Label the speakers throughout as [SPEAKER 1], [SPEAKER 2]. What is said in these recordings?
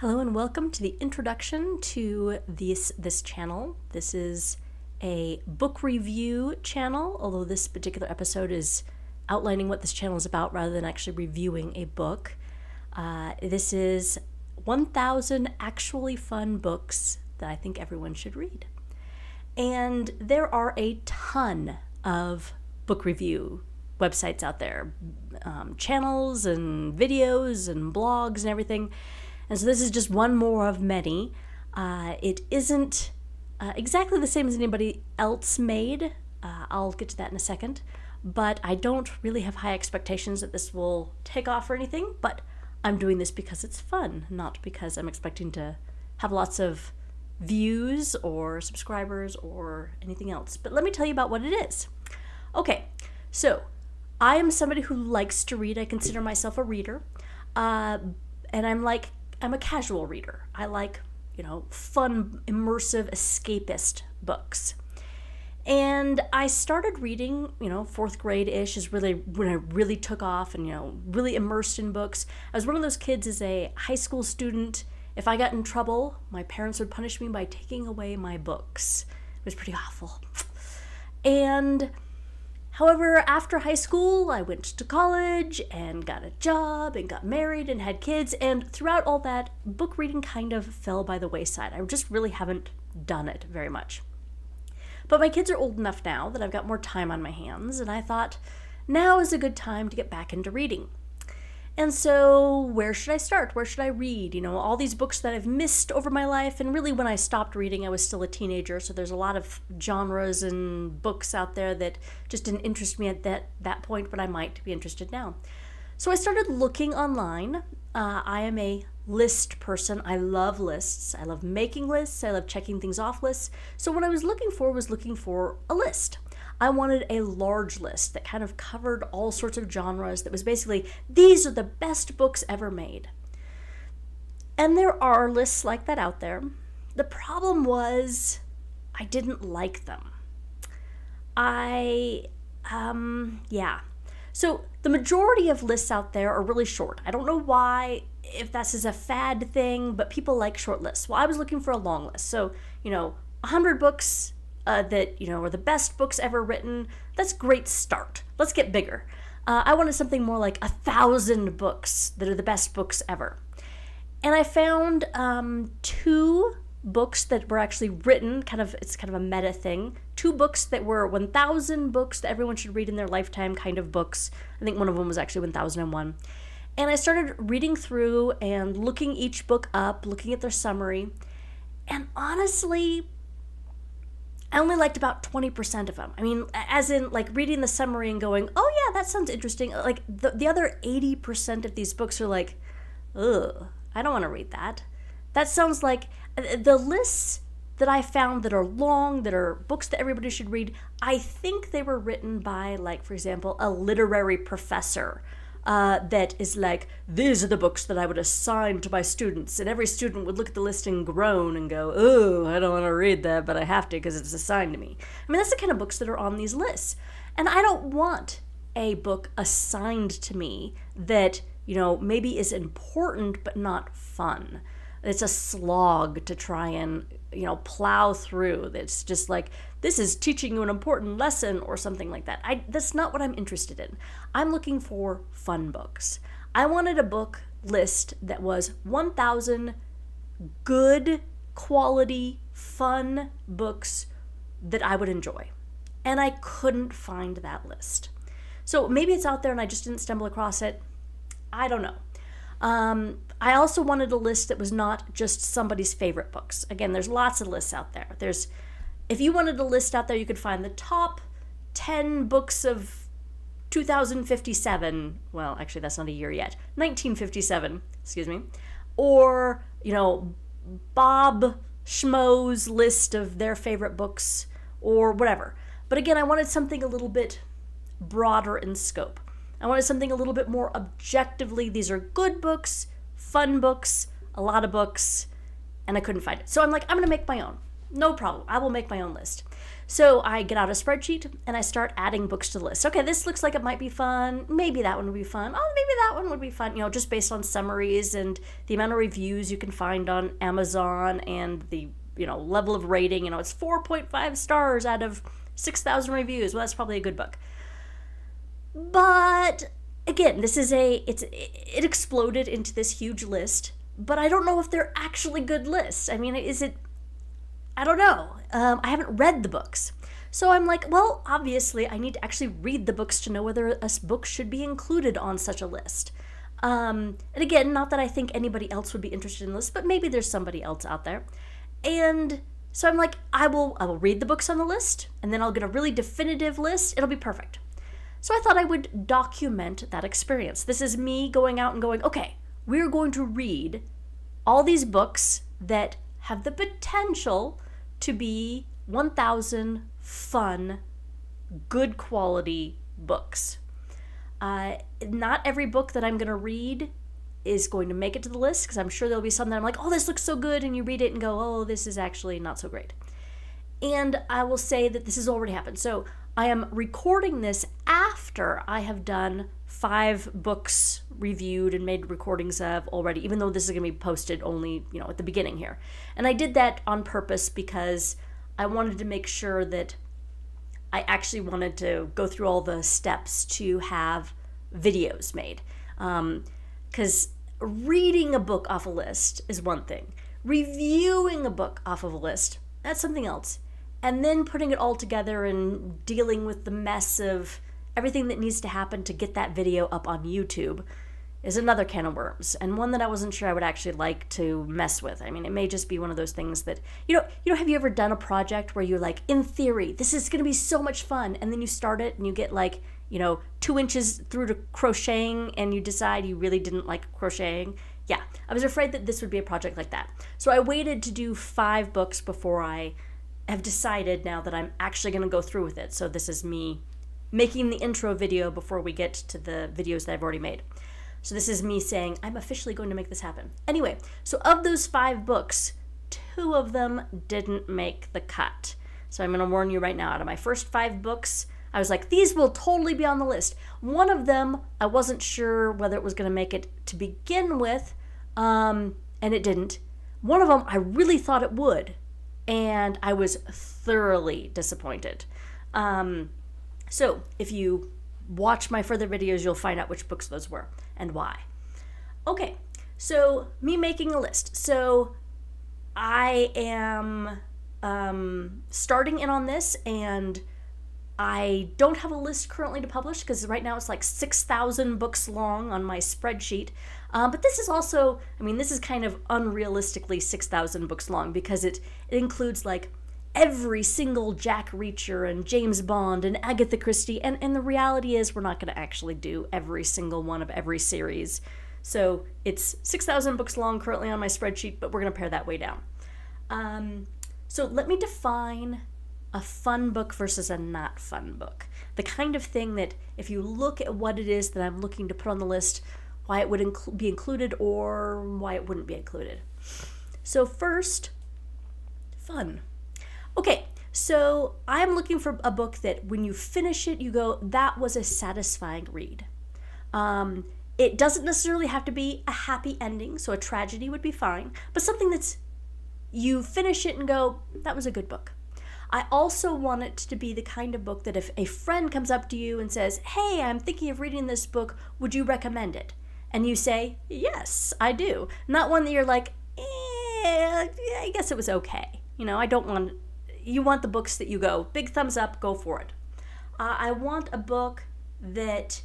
[SPEAKER 1] Hello and welcome to the introduction to this channel. This is a book review channel, although this particular episode is outlining what this channel is about rather than actually reviewing a book. This is 1,000 actually fun books that I think everyone should read. And there are a ton of book review websites out there, channels and videos and blogs and everything. And so this is just one more of many. It isn't exactly the same as anybody else made. I'll get to that in a second. But I don't really have high expectations that this will take off or anything. But I'm doing this because it's fun, not because I'm expecting to have lots of views or subscribers or anything else. But let me tell you about what it is. Okay, so I am somebody who likes to read. I consider myself a reader. And I'm a casual reader. I like, fun, immersive, escapist books. And I started reading, fourth grade-ish is really when I really took off and, really immersed in books. I was one of those kids as a high school student. If I got in trouble, my parents would punish me by taking away my books. It was pretty awful. And however, after high school, I went to college and got a job and got married and had kids. And throughout all that, book reading kind of fell by the wayside. I just really haven't done it very much. But my kids are old enough now that I've got more time on my hands. And I thought, now is a good time to get back into reading. And so where should I start? Where should I read? All these books that I've missed over my life. And really when I stopped reading, I was still a teenager. So there's a lot of genres and books out there that just didn't interest me at that point, but I might be interested now. So I started looking online. I am a list person. I love lists. I love making lists. I love checking things off lists. So what I was looking for a list. I wanted a large list that kind of covered all sorts of genres that was basically, these are the best books ever made. And there are lists like that out there. The problem was I didn't like them. So the majority of lists out there are really short. I don't know why, if that's a fad thing, but people like short lists. Well, I was looking for a long list. So, 100 books that are the best books ever written. That's a great start. Let's get bigger. I wanted something more like 1,000 books that are the best books ever. And I found 2 books that were actually written, it's kind of a meta thing. 2 books that were 1,000 books that everyone should read in their lifetime kind of books. I think one of them was actually 1,001. And I started reading through and looking each book up, looking at their summary. And honestly, I only liked about 20% of them. I mean, as in reading the summary and going, oh yeah, that sounds interesting. The other 80% of these books are like, ugh, I don't want to read that. That sounds like the lists that I found that are long, that are books that everybody should read. I think they were written by, for example, a literary professor. That is these are the books that I would assign to my students. And every student would look at the list and groan and go, oh, I don't want to read that, but I have to because it's assigned to me. I mean, that's the kind of books that are on these lists. And I don't want a book assigned to me that, maybe is important but not fun. It's a slog to try and, plow through. It's just this is teaching you an important lesson or something like that. That's not what I'm interested in. I'm looking for fun books. I wanted a book list that was 1,000 good, quality, fun books that I would enjoy. And I couldn't find that list. So maybe it's out there and I just didn't stumble across it. I don't know. I also wanted a list that was not just somebody's favorite books. Again, there's lots of lists out there. If you wanted a list out there, you could find the top 10 books of 2057. Well, actually, that's not a year yet. 1957, excuse me. Or, Bob Schmo's list of their favorite books or whatever. But again, I wanted something a little bit broader in scope. I wanted something a little bit more objectively, these are good books, fun books, a lot of books, and I couldn't find it. So I'm going to make my own. No problem. I will make my own list. So I get out a spreadsheet and I start adding books to the list. Okay, this looks like it might be fun. Maybe that one would be fun. Oh, maybe that one would be fun. Just based on summaries and the amount of reviews you can find on Amazon and the, level of rating. It's 4.5 stars out of 6,000 reviews. Well, that's probably a good book. But again, it exploded into this huge list, but I don't know if they're actually good lists. I mean, I don't know. I haven't read the books. So I'm like, well, obviously I need to actually read the books to know whether a book should be included on such a list. And again, not that I think anybody else would be interested in this, but maybe there's somebody else out there. And so I'm like, I will read the books on the list, and then I'll get a really definitive list. It'll be perfect. So I thought I would document that experience. This is me going out and going, okay, we're going to read all these books that have the potential to be 1,000 fun, good quality books. Not every book that I'm going to read is going to make it to the list, because I'm sure there'll be some that I'm like, oh, this looks so good, and you read it and go, oh, this is actually not so great. And I will say that this has already happened. So I am recording this after I have done 5 books reviewed and made recordings of already, even though this is going to be posted only, at the beginning here. And I did that on purpose because I wanted to make sure that I actually wanted to go through all the steps to have videos made. Because reading a book off a list is one thing. Reviewing a book off of a list, that's something else. And then putting it all together and dealing with the mess of everything that needs to happen to get that video up on YouTube is another can of worms, and one that I wasn't sure I would actually like to mess with. I mean, it may just be one of those things that, have you ever done a project where you're like, in theory, this is going to be so much fun, and then you start it and you get 2 inches through to crocheting and you decide you really didn't like crocheting? Yeah, I was afraid that this would be a project like that. So I waited to do 5 books before I have decided now that I'm actually going to go through with it. So this is me making the intro video before we get to the videos that I've already made. So this is me saying, I'm officially going to make this happen. Anyway, so of those 5 books, 2 of them didn't make the cut. So I'm going to warn you right now, out of my first 5 books, I was like, these will totally be on the list. One of them, I wasn't sure whether it was going to make it to begin with, and it didn't. One of them, I really thought it would, and I was thoroughly disappointed. So if you watch my further videos, you'll find out which books those were and why. Okay, so me making a list. So I am starting in on this, and I don't have a list currently to publish because right now it's like 6,000 books long on my spreadsheet. But this is also, this is kind of unrealistically 6,000 books long because it includes like every single Jack Reacher and James Bond and Agatha Christie. And the reality is we're not going to actually do every single one of every series. So it's 6,000 books long currently on my spreadsheet, but we're going to pare that way down. So let me define a fun book versus a not fun book. The kind of thing that if you look at what it is that I'm looking to put on the list, why it would be included or why it wouldn't be included. So first, fun. Okay, so I'm looking for a book that when you finish it, you go, that was a satisfying read. It doesn't necessarily have to be a happy ending, so a tragedy would be fine, but something that's, you finish it and go, that was a good book. I also want it to be the kind of book that if a friend comes up to you and says, hey, I'm thinking of reading this book, would you recommend it? And you say, yes, I do. Not one that you're like, I guess it was okay. You want the books that you go, big thumbs up, go for it. I want a book that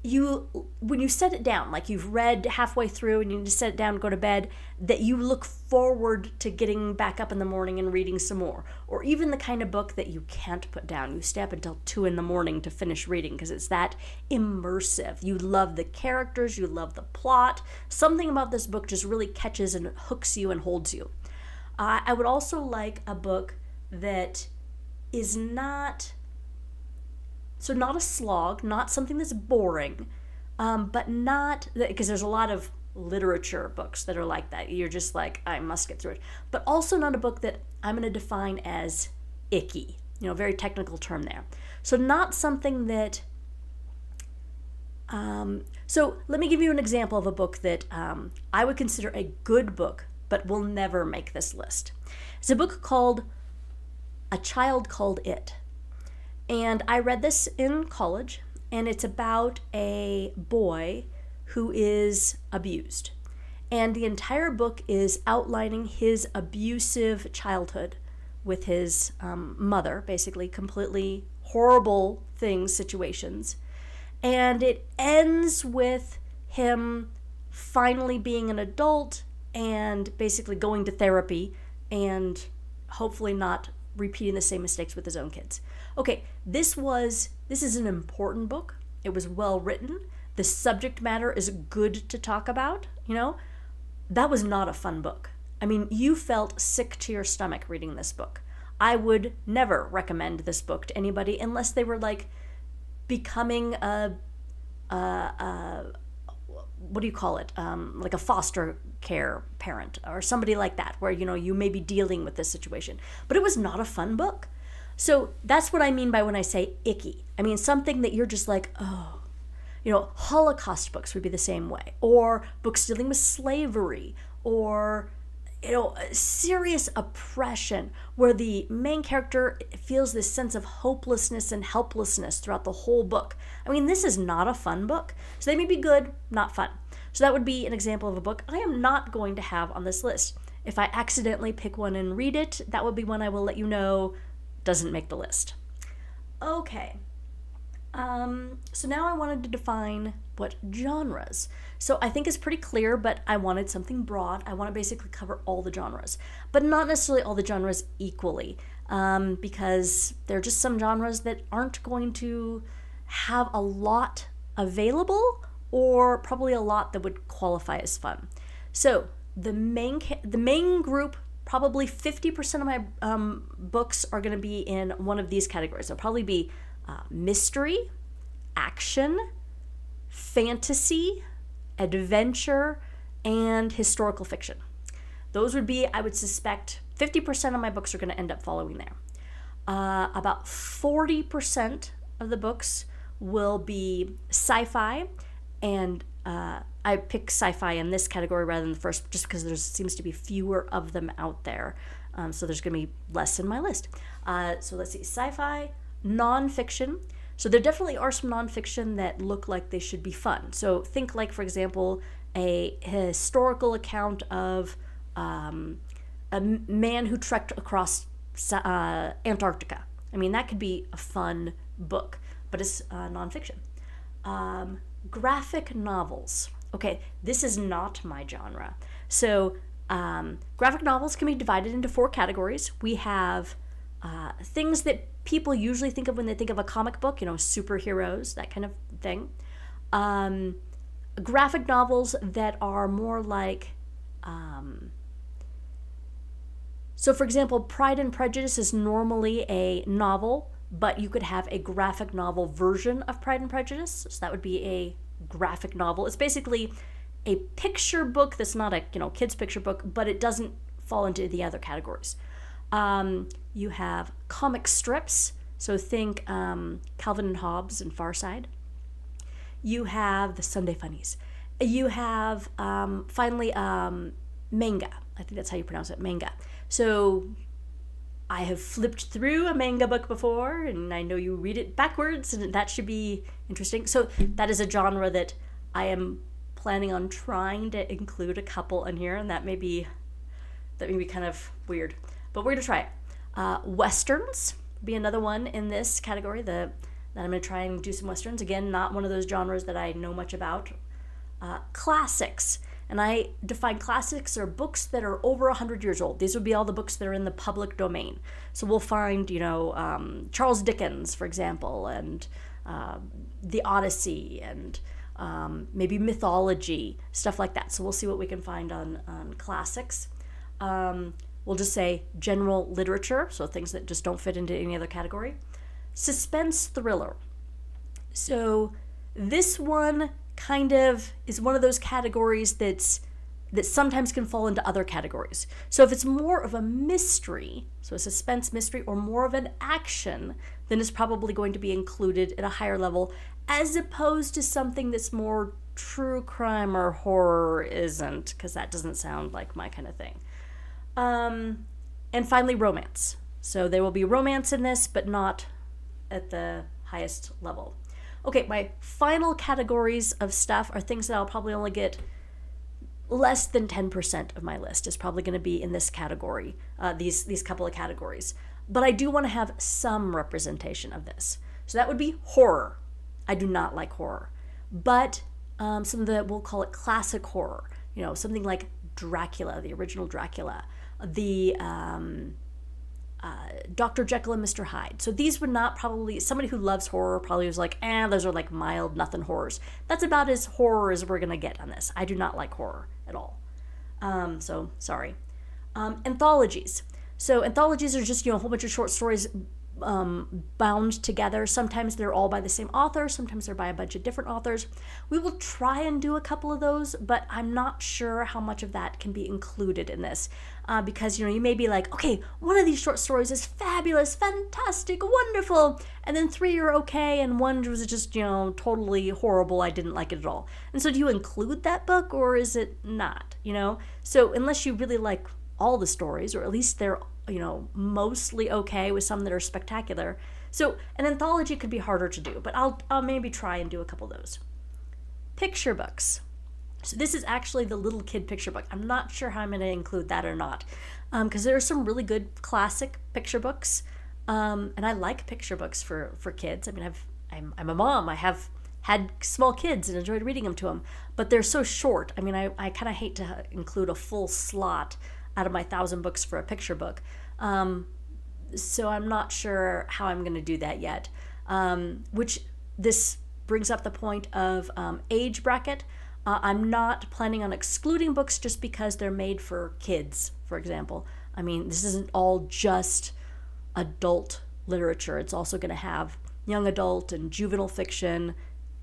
[SPEAKER 1] when you set it down, like you've read halfway through and you just set it down and go to bed, that you look forward to getting back up in the morning and reading some more. Or even the kind of book that you can't put down. You stay up until 2 a.m. to finish reading because it's that immersive. You love the characters, you love the plot. Something about this book just really catches and hooks you and holds you. I would also like a book that is not a slog, not something that's boring, but not, because there's a lot of literature books that are like that. You're just like, I must get through it. But also not a book that I'm going to define as icky, very technical term there. So not something that, so let me give you an example of a book that I would consider a good book, but will never make this list. It's a book called A Child Called It. And I read this in college, and it's about a boy who is abused. And the entire book is outlining his abusive childhood with his mother, basically completely horrible things, situations. And it ends with him finally being an adult and basically going to therapy and hopefully not repeating the same mistakes with his own kids. Okay, this is an important book. It was well written. The subject matter is good to talk about, That was not a fun book. I mean, you felt sick to your stomach reading this book. I would never recommend this book to anybody unless they were like becoming what do you call it? Like a foster care parent or somebody like that, where, you may be dealing with this situation. But it was not a fun book. So that's what I mean by when I say icky. I mean, something that you're just like, oh, Holocaust books would be the same way, or books dealing with slavery, or, serious oppression where the main character feels this sense of hopelessness and helplessness throughout the whole book. I mean, this is not a fun book. So they may be good, not fun. So that would be an example of a book I am not going to have on this list. If I accidentally pick one and read it, that will be one I will let you know doesn't make the list. Okay. So now I wanted to define what genres. So I think it's pretty clear, but I wanted something broad. I want to basically cover all the genres, but not necessarily all the genres equally, because there are just some genres that aren't going to have a lot available, or probably a lot that would qualify as fun. So the main group, probably 50% of my books are going to be in one of these categories. It'll probably be mystery, action, fantasy, adventure, and historical fiction. Those would be, I would suspect, 50% of my books are going to end up following there. About 40% of the books will be sci-fi, and I pick sci-fi in this category rather than the first just because there seems to be fewer of them out there. So there's going to be less in my list. So let's see, sci-fi, nonfiction. So there definitely are some nonfiction that look like they should be fun. So think like, for example, a historical account of a man who trekked across Antarctica. I mean, that could be a fun book, but it's nonfiction. Graphic novels. Okay, this is not my genre. So graphic novels can be divided into 4 categories. We have things that people usually think of when they think of a comic book, superheroes, that kind of thing. Graphic novels that are more like, so for example, Pride and Prejudice is normally a novel, but you could have a graphic novel version of Pride and Prejudice. So that would be a graphic novel. It's basically a picture book that's not a kid's picture book, but it doesn't fall into the other categories. You have comic strips, so think Calvin and Hobbes and Far Side. You have the Sunday Funnies. You have, finally, manga. I think that's how you pronounce it, manga. So I have flipped through a manga book before, and I know you read it backwards, and that should be interesting. So that is a genre that I am planning on trying to include a couple in here, and that may be kind of weird, but we're going to try it. Westerns be another one in this category that I'm going to try and do some westerns. Again, not one of those genres that I know much about. Classics. And I define classics are books that are over 100 years old. These would be all the books that are in the public domain. So we'll find, Charles Dickens, for example, and the Odyssey, and maybe mythology, stuff like that. So we'll see what we can find on classics. We'll just say general literature, so things that just don't fit into any other category. Suspense thriller. So this one kind of is one of those categories that sometimes can fall into other categories. So if it's more of a mystery, so a suspense mystery, or more of an action, then it's probably going to be included at a higher level, as opposed to something that's more true crime or horror isn't, because that doesn't sound like my kind of thing. And finally, romance. So there will be romance in this, but not at the highest level. Okay, my final categories of stuff are things that I'll probably only get less than 10% of my list is probably going to be in this category, these couple of categories. But I do want to have some representation of this. So that would be horror. I do not like horror. But some of the, we'll call it classic horror, something like Dracula, the original Dracula, the Dr. Jekyll and Mr. Hyde. So these would not probably, somebody who loves horror probably was like, those are like mild, nothing horrors. That's about as horror as we're going to get on this. I do not like horror at all. So sorry. Anthologies. So anthologies are just, a whole bunch of short stories bound together. Sometimes they're all by the same author. Sometimes they're by a bunch of different authors. We will try and do a couple of those, but I'm not sure how much of that can be included in this. Because, you may be like, okay, one of these short stories is fabulous, fantastic, wonderful, and then 3 are okay, and one was just, totally horrible, I didn't like it at all. And so do you include that book, or is it not, So unless you really like all the stories, or at least they're mostly okay with some that are spectacular. So an anthology could be harder to do, but I'll maybe try and do a couple of those. Picture books. So this is actually the little kid picture book. I'm not sure how I'm going to include that or not, because there are some really good classic picture books, and I like picture books for kids. I mean, I'm a mom. I have had small kids and enjoyed reading them to them, but they're so short. I mean, I kind of hate to include a full slot out of my 1,000 books for a picture book. So I'm not sure how I'm going to do that yet, which this brings up the point of age bracket. I'm not planning on excluding books just because they're made for kids, for example. I mean, this isn't all just adult literature. It's also going to have young adult and juvenile fiction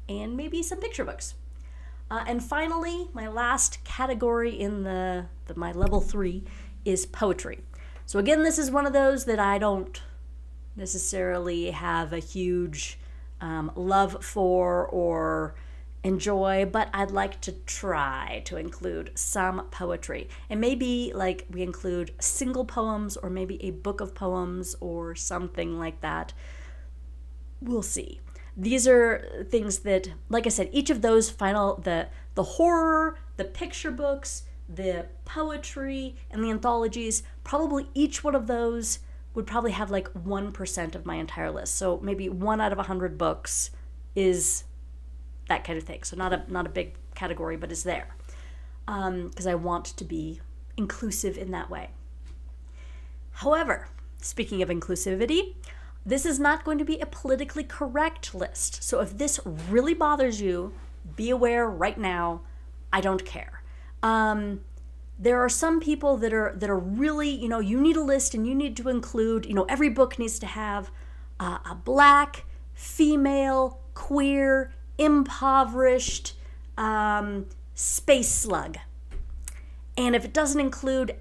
[SPEAKER 1] and maybe some picture books. And finally, my last category in my level 3 is poetry. So again, this is one of those that I don't necessarily have a huge love for or enjoy, but I'd like to try to include some poetry. It may be like we include single poems or maybe a book of poems or something like that. We'll see. These are things that, like I said, each of those the horror, the picture books, the poetry, and the anthologies, probably each one of those would probably have like 1% of my entire list. So maybe 1 out of 100 books is that kind of thing. So not a big category, but is there. Because I want to be inclusive in that way. However, speaking of inclusivity, this is not going to be a politically correct list. So if this really bothers you, be aware right now, I don't care. There are some people that are really, you need a list and you need to include, every book needs to have a black, female, queer, impoverished, space slug. And if it doesn't include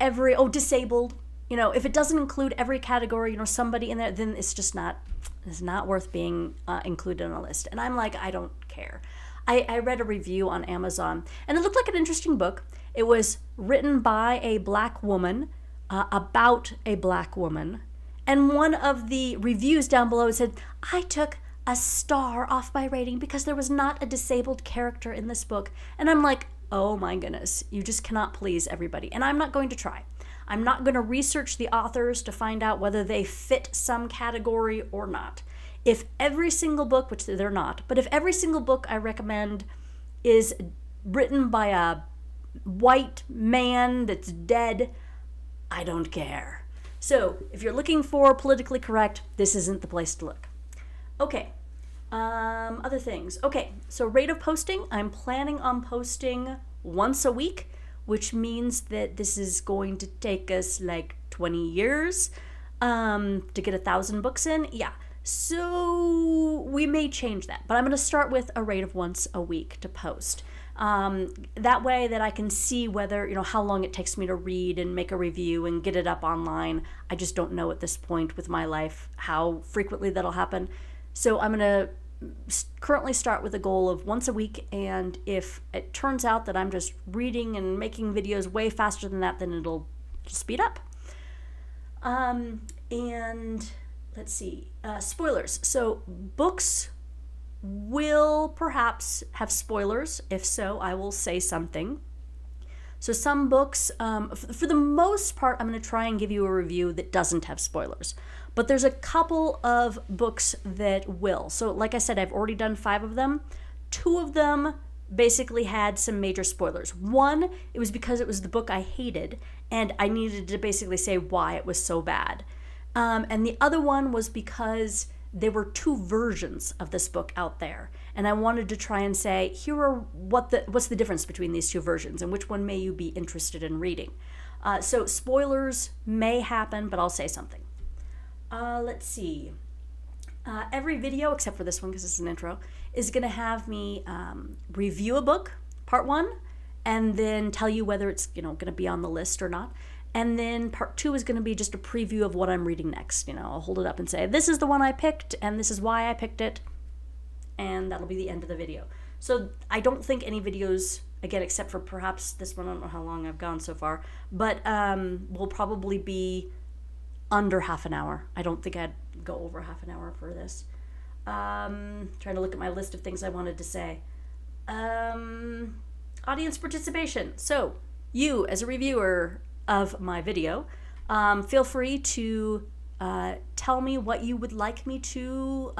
[SPEAKER 1] disabled, if it doesn't include every category, somebody in there, then it's not worth being included on a list. And I'm like, I don't care. I read a review on Amazon, and it looked like an interesting book. It was written by a black woman about a black woman. And one of the reviews down below said, I took a star off my rating because there was not a disabled character in this book. And I'm like, oh my goodness, you just cannot please everybody. And I'm not going to try. I'm not going to research the authors to find out whether they fit some category or not. If every single book, which they're not, but if every single book I recommend is written by a white man that's dead, I don't care. So if you're looking for politically correct, this isn't the place to look. Okay, other things. Okay, so rate of posting, I'm planning on posting once a week, which means that this is going to take us like 20 years to get 1,000 books in. Yeah. So we may change that, but I'm going to start with a rate of once a week to post. That way that I can see whether, how long it takes me to read and make a review and get it up online. I just don't know at this point with my life how frequently that'll happen. So I'm going to currently start with a goal of once a week, and if it turns out that I'm just reading and making videos way faster than that, then it'll speed up. And let's see, spoilers. So books will perhaps have spoilers. If so, I will say something. So some books, for the most part, I'm going to try and give you a review that doesn't have spoilers. But there's a couple of books that will. So like I said, I've already done 5 of them. 2 of them basically had some major spoilers. One, it was because it was the book I hated, and I needed to basically say why it was so bad. And the other one was because there were 2 versions of this book out there, and I wanted to try and say, here are what's the difference between these 2 versions, and which one may you be interested in reading. So spoilers may happen, but I'll say something. Let's see. Every video, except for this one because it's an intro, is going to have me review a book, part 1, and then tell you whether it's going to be on the list or not. And then part 2 is going to be just a preview of what I'm reading next. I'll hold it up and say, this is the one I picked, and this is why I picked it. And that'll be the end of the video. So I don't think any videos, again, except for perhaps this one, I don't know how long I've gone so far, but will probably be under half an hour. I don't think I'd go over half an hour for this. Trying to look at my list of things I wanted to say. Audience participation. So you, as a reviewer of my video, feel free to tell me what you would like me to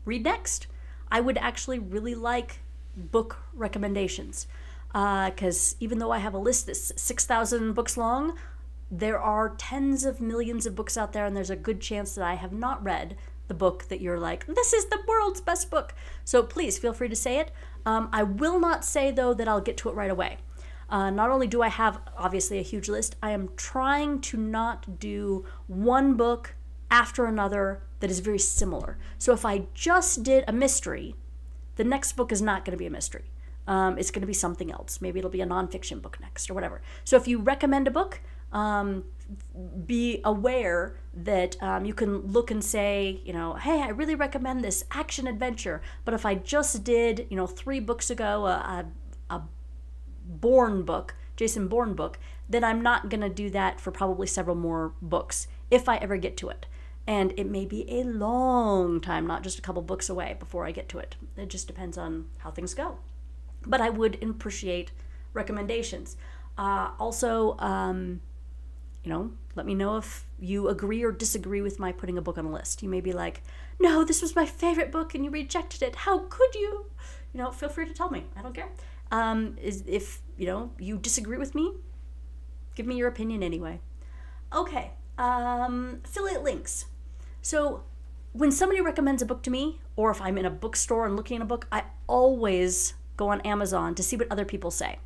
[SPEAKER 1] read next. I would actually really like book recommendations, because even though I have a list that's 6,000 books long, there are tens of millions of books out there, and there's a good chance that I have not read the book that you're like, this is the world's best book. So please feel free to say it. I will not say, though, that I'll get to it right away. Not only do I have, obviously, a huge list, I am trying to not do one book after another that is very similar. So if I just did a mystery, the next book is not going to be a mystery. It's going to be something else. Maybe it'll be a nonfiction book next or whatever. So if you recommend a book, be aware that you can look and say, hey, I really recommend this action adventure. But if I just did, 3 books ago, a Bourne book, Jason Bourne book, then I'm not going to do that for probably several more books if I ever get to it. And it may be a long time, not just a couple books away before I get to it. It just depends on how things go. But I would appreciate recommendations. Also, let me know if you agree or disagree with my putting a book on a list. You may be like, no, this was my favorite book and you rejected it. How could you? Feel free to tell me. I don't care. If you disagree with me, give me your opinion anyway. Okay, affiliate links. So when somebody recommends a book to me, or if I'm in a bookstore and looking at a book, I always go on Amazon to see what other people say.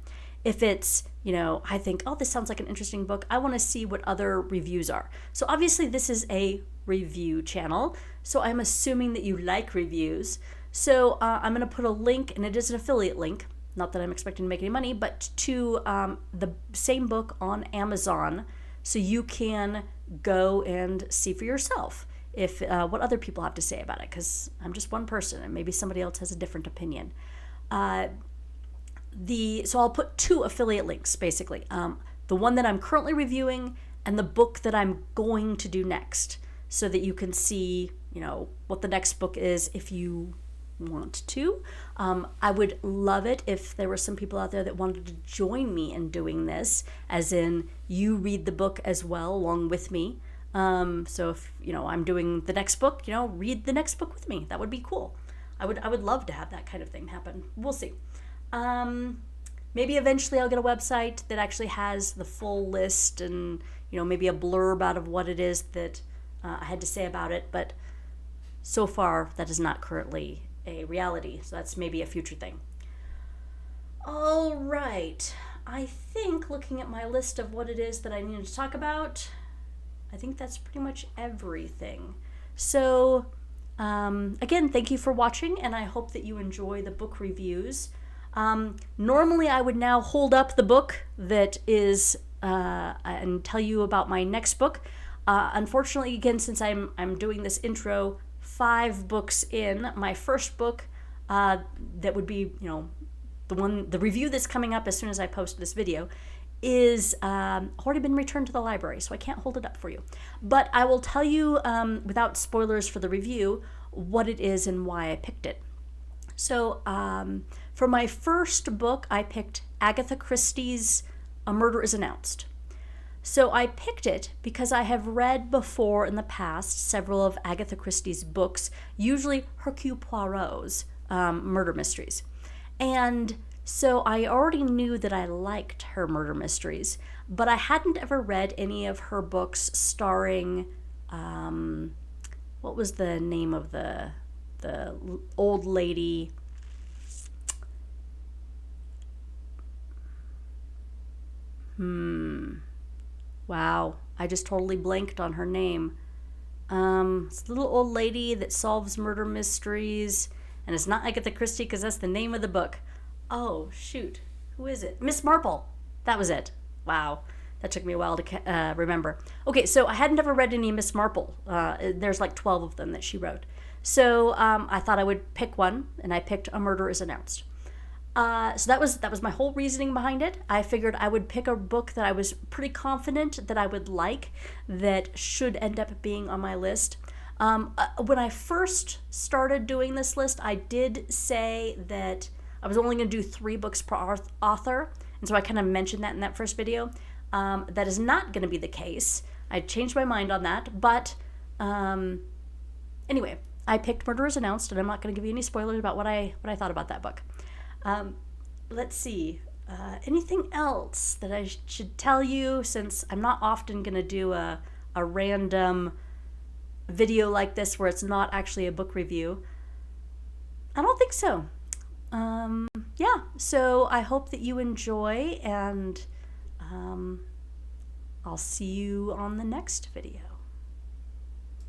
[SPEAKER 1] If it's, I think, oh, this sounds like an interesting book, I want to see what other reviews are. So obviously this is a review channel, so I'm assuming that you like reviews. So I'm going to put a link, and it is an affiliate link, not that I'm expecting to make any money, but to the same book on Amazon, so you can go and see for yourself if what other people have to say about it, because I'm just one person, and maybe somebody else has a different opinion. So I'll put 2 affiliate links, basically. The one that I'm currently reviewing and the book that I'm going to do next, so that you can see, what the next book is if you want to. I would love it if there were some people out there that wanted to join me in doing this, as in you read the book as well along with me. So if, I'm doing the next book, read the next book with me. That would be cool. I would love to have that kind of thing happen. We'll see. Maybe eventually I'll get a website that actually has the full list and, maybe a blurb out of what it is that I had to say about it. But so far, that is not currently a reality. So that's maybe a future thing. All right. I think looking at my list of what it is that I needed to talk about, I think that's pretty much everything. So again, thank you for watching, and I hope that you enjoy the book reviews. Normally I would now hold up the book that is and tell you about my next book. Unfortunately, again, since I'm doing this intro 5 books in, my first book that would be, the review that's coming up as soon as I post this video is already been returned to the library, so I can't hold it up for you. But I will tell you, without spoilers for the review, what it is and why I picked it. So for my first book, I picked Agatha Christie's A Murder is Announced. So I picked it because I have read before in the past several of Agatha Christie's books, usually Hercule Poirot's murder mysteries. And so I already knew that I liked her murder mysteries, but I hadn't ever read any of her books starring, what was the name of the old lady? Wow, I just totally blanked on her name. It's a little old lady that solves murder mysteries, and it's not Agatha Christie because that's the name of the book. Oh, shoot. Who is it? Miss Marple. That was it. Wow. That took me a while to remember. Okay, so I had never read any Miss Marple. There's like 12 of them that she wrote. So I thought I would pick one, and I picked A Murder is Announced. So that was my whole reasoning behind it. I figured I would pick a book that I was pretty confident that I would like, that should end up being on my list. When I first started doing this list, I did say that I was only going to do 3 books per author, and so I kind of mentioned that in that first video. That is not going to be the case. I changed my mind on that, but anyway, I picked Murder is Announced, and I'm not going to give you any spoilers about what I thought about that book. Let's see. Anything else that I should tell you, since I'm not often going to do a random video like this where it's not actually a book review? I don't think so. Yeah, so I hope that you enjoy, and I'll see you on the next video.